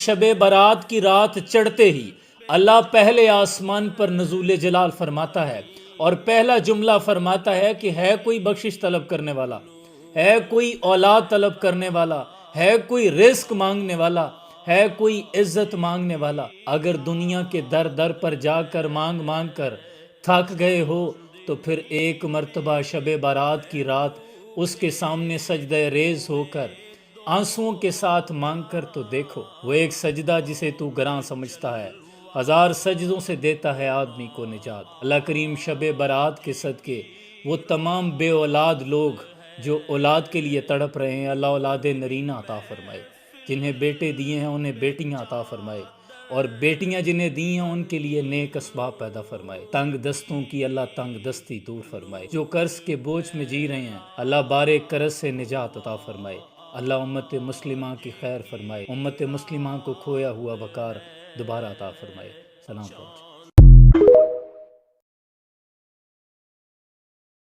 شب برات کی رات چڑھتے ہی اللہ پہلے آسمان پر نزول جلال فرماتا ہے اور پہلا جملہ فرماتا ہے کہ ہے کوئی بخشش طلب کرنے والا، ہے کوئی اولاد طلب کرنے والا، ہے کوئی رزق مانگنے والا، ہے کوئی عزت مانگنے والا۔ اگر دنیا کے در در پر جا کر مانگ مانگ کر تھک گئے ہو تو پھر ایک مرتبہ شب برات کی رات اس کے سامنے سجدہ ریز ہو کر آنسوؤں کے ساتھ مانگ کر تو دیکھو۔ وہ ایک سجدہ جسے تو گراں سمجھتا ہے، ہزار سجدوں سے دیتا ہے آدمی کو نجات۔ اللہ کریم شب برات کے صدقے وہ تمام بے اولاد لوگ جو اولاد کے لیے تڑپ رہے ہیں، اللہ اولاد نرینہ عطا فرمائے۔ جنہیں بیٹے دیے ہیں انہیں بیٹیاں عطا فرمائے، اور بیٹیاں جنہیں دی ہیں ان کے لیے نیک اسباب پیدا فرمائے۔ تنگ دستوں کی اللہ تنگ دستی دور فرمائے۔ جو قرض کے بوجھ میں جی رہے ہیں اللہ بارے قرض سے نجات عطا فرمائے۔ اللہ امت مسلمہ کی خیر فرمائے، امت مسلمہ کو کھویا ہوا وقار دوبارہ عطا فرمائے۔ سلام پہنچے۔